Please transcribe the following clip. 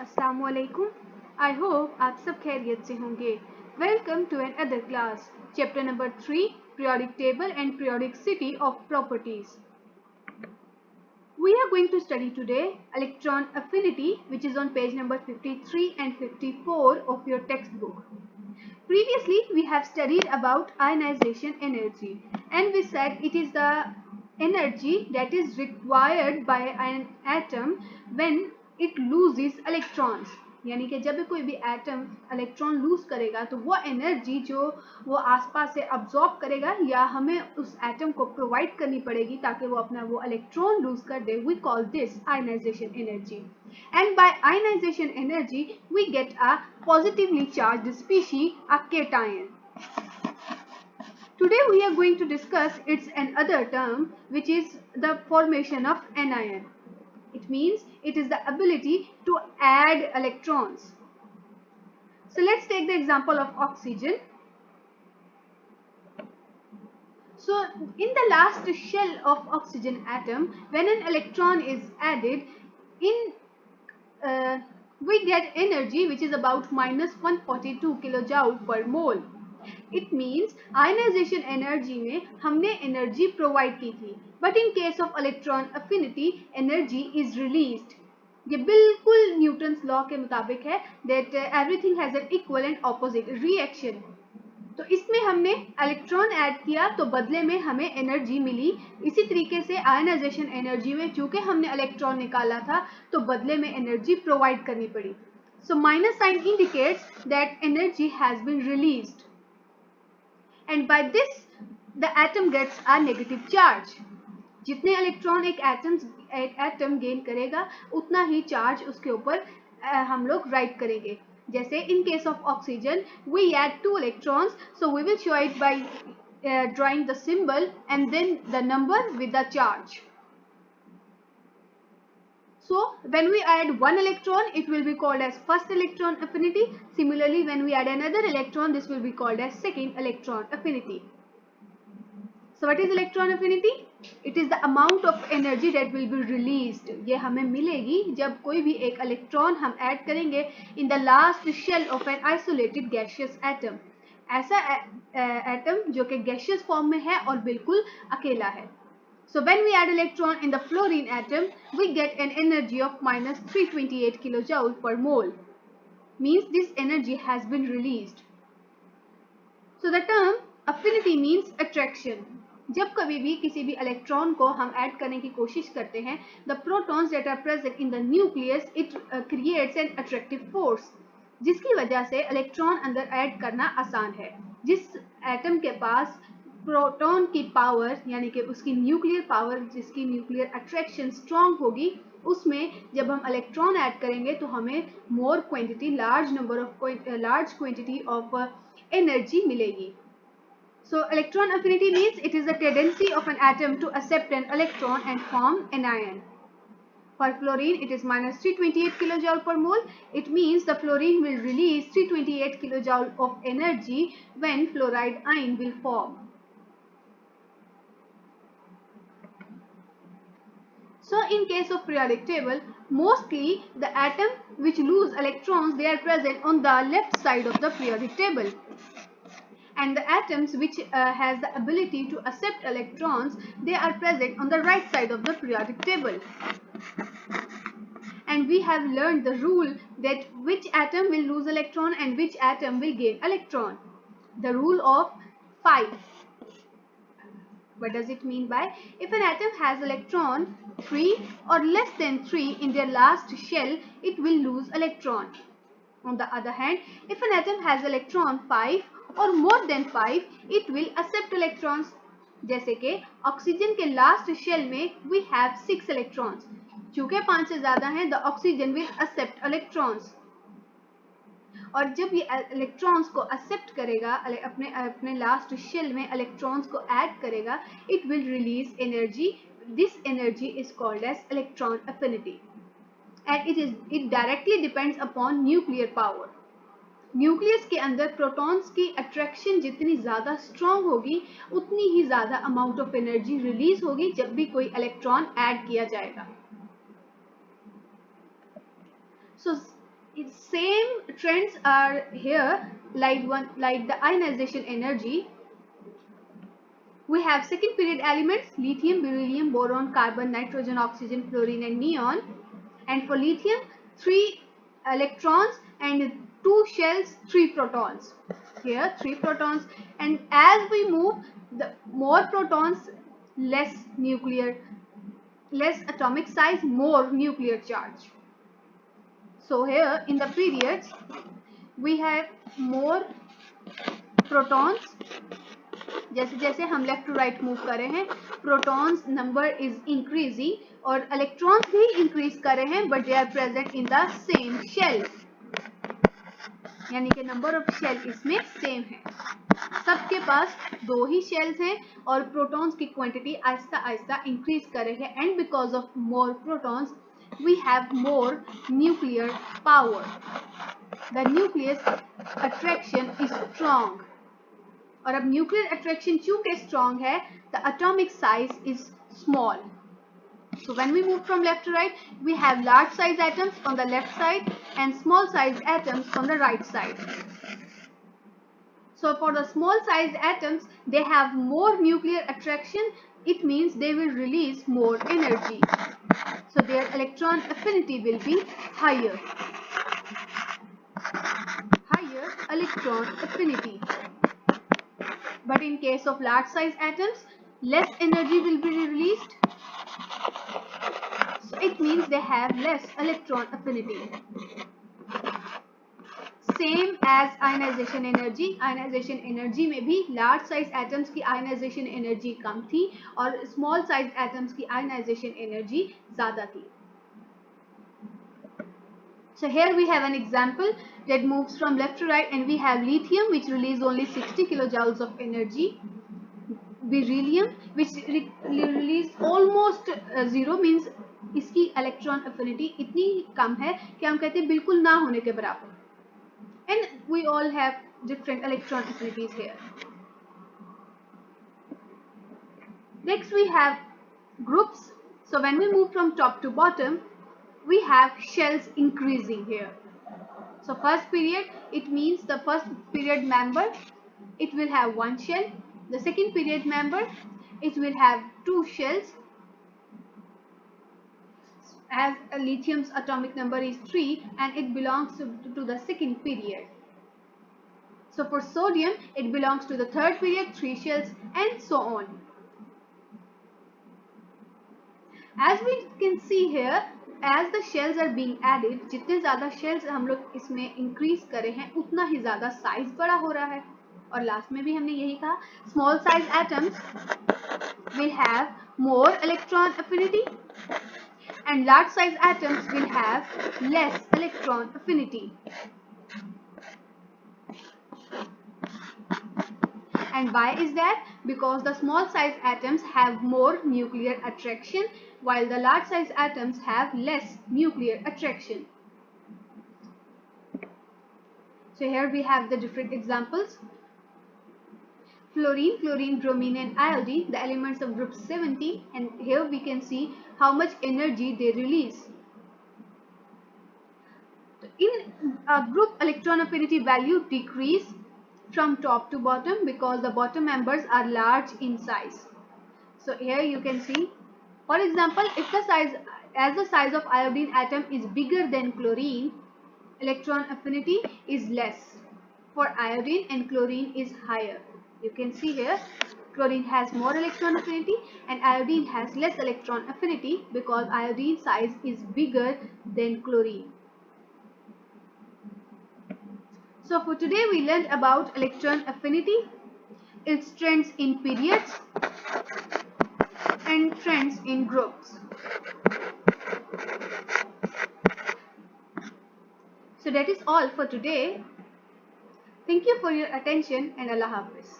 अस्सलाम वालेकुम। I hope आप सब खैरियत से होंगे। Welcome to another class, chapter number 3, periodic table and periodicity of properties. We are going to study today electron affinity, which is on page number 53 and 54 of your textbook. Previously, we have studied about ionization energy, and we said it is the energy that is required by an atom when it loses electrons. यानी कि जब भी कोई भी atom electron lose करेगा तो वो energy जो वो आसपास से अब्जॉर्ब करेगा या हमें उस एटम को प्रोवाइड करनी पड़ेगी ताकि वो अपना वो इलेक्ट्रॉन लूज कर दे. We call this ionization energy. And by ionization energy, we get a positively charged species, a cation. Today we are going to discuss its another term, which is the formation of anion. It means it is the ability to add electrons. So let's take the example of oxygen. So in the last shell of oxygen atom, when an electron is added, we get energy which is about minus 142 kilojoule per mole. It means ionization energy में हमने energy provide की थी, but in case of electron affinity, energy is released. ये बिल्कुल Newton's law के मुताबिक है that everything has an equal and opposite reaction. तो इसमें हमने इलेक्ट्रॉन ऐड किया तो बदले में हमें एनर्जी मिली. इसी तरीके से आयनाइजेशन एनर्जी में चूंकि हमने इलेक्ट्रॉन निकाला था तो बदले में एनर्जी प्रोवाइड करनी पड़ी. So minus sign indicates that energy has been released and by this the atom gets a negative charge. जितने इलेक्ट्रॉन एक एटम गेन करेगा उतना ही चार्ज उसके ऊपर हम लोग राइट करेंगे. जैसे in case of oxygen we add 2 electrons, so we will show it by drawing the symbol and then the number with the charge. So when we add one electron, it will be called as first electron affinity. Similarly, when we add another electron, this will be called as second electron affinity. So what is electron affinity? It is the amount of energy that will be released. ये हमें मिलेगी जब कोई भी एक electron हम add करेंगे in the last shell of an isolated gaseous atom. ऐसा एटम जो कि gaseous form में है और बिल्कुल अकेला है. So when we add electron in the fluorine atom, we get an energy of minus 328 kilojoule per mole. Means this energy has been released. So the term affinity means attraction. जब कभी भी किसी भी इलेक्ट्रॉन को हम add करने की कोशिश करते हैं, the protons that are present in the nucleus it creates an attractive force, जिसकी वजह से इलेक्ट्रॉन अंदर ऐड करना आसान है. जिस एटम के पास प्रोटॉन की पावर यानी कि उसकी न्यूक्लियर पावर, जिसकी न्यूक्लियर अट्रैक्शन स्ट्रॉन्ग होगी, उसमें जब हम इलेक्ट्रॉन ऐड करेंगे तो हमें more quantity, large quantity of energy मिलेगी. So electron affinity means it is the tendency of an atom to accept an electron and form an ion. For fluorine, it is minus 328 kilojoule per mole. It means the fluorine will release 328 kilojoule of energy when fluoride ion will form. So in case of periodic table, mostly the atom which lose electrons, they are present on the left side of the periodic table. And the atoms which has the ability to accept electrons, they are present on the right side of the periodic table. And we have learned the rule that which atom will lose electron and which atom will gain electron. The rule of 5. What does it mean by? If an atom has electron 3 or less than 3 in their last shell, it will lose electron. On the other hand, if an atom has electron 5 और more than 5, it will accept electrons. जैसे कि oxygen के last shell में we have 6 electrons. चूंकि 5 से ज़्यादा हैं, the oxygen will accept electrons. और जब ये इलेक्ट्रॉन्स को एक्सेप्ट करेगा, अपने लास्ट शेल में इलेक्ट्रॉन्स को ऐड करेगा, it will release energy. This energy is called as electron affinity. And it directly depends upon nuclear power. Nucleus के अंदर प्रोटॉन्स की अट्रैक्शन जितनी ज़्यादा स्ट्रॉन्ग होगी उतनी ही ज़्यादा अमाउंट ऑफ एनर्जी रिलीज होगी जब भी कोई इलेक्ट्रॉन ऐड किया जाएगा. सो Same trends are here, like the ionization energy. We have second period elements: lithium, beryllium, boron, carbon, nitrogen, oxygen, fluorine, and neon. And for lithium, 3 electrons and 2 shells, 3 protons. Here 3 protons, and as we move, the more protons, less atomic size, more nuclear charge. So here in the periods we have more protons. जैसे जैसे हम left to right move कर रहे हैं, protons number is increasing और electrons भी increase कर रहे हैं, but they are present in the same shell, यानी कि नंबर ऑफ शेल इसमें सेम है. सबके पास 2 ही शेल्स हैं और प्रोटॉन्स की क्वांटिटी आहिस्ता आहिस्ता इंक्रीज कर रही है. And because of more protons we have more nuclear power. The nucleus attraction is strong. और अब न्यूक्लियर अट्रैक्शन चूंकि स्ट्रॉन्ग है, the atomic size is small. So when we move from left to right, we have large size atoms on the left side and small size atoms on the right side. So for the small size atoms, they have more nuclear attraction. It means they will release more energy. So their electron affinity will be higher. Higher electron affinity. But in case of large size atoms, less energy will be released. So it means they have less electron affinity. Same as ionization energy. Ionization energy में भी large size atoms की ionization energy कम थी और small size atoms की ionization energy ज़्यादा थी. So here we have an example that moves from left to right, and we have lithium which release only 60 kilojoules of energy. Beryllium which release almost zero, means इसकी electron affinity इतनी कम है कि हम कहते हैं बिल्कुल ना होने के बराबर. And we all have different electron affinities here. Next we have groups. So when we move from top to bottom, we have shells increasing here. So first period, it means the first period member, it will have 1 shell. The second period member, it will have 2 shells. As lithium's atomic number is 3 and it belongs to the second period. So for sodium, it belongs to the third period, 3 shells, and so on. As we can see here, as the shells are being added, जितने ज़्यादा shells हम लोग इसमें increase कर रहे हैं, उतना ही ज़्यादा size बड़ा हो रहा है. और last में भी हमने यही कहा, small size atoms will have more electron affinity and large size atoms will have less electron affinity. And why is that? Because the small size atoms have more nuclear attraction while the large size atoms have less nuclear attraction. So here we have the different examples. Fluorine, chlorine, bromine and iodine, the elements of group 17, and here we can see how much energy they release. In a group, electron affinity value decrease from top to bottom because the bottom members are large in size. So here you can see, for example, if the size of iodine atom is bigger than chlorine, electron affinity is less. For iodine and chlorine is higher. You can see here, chlorine has more electron affinity and iodine has less electron affinity because iodine size is bigger than chlorine. So for today we learned about electron affinity, its trends in periods and trends in groups. So that is all for today. Thank you for your attention and Allah Hafiz.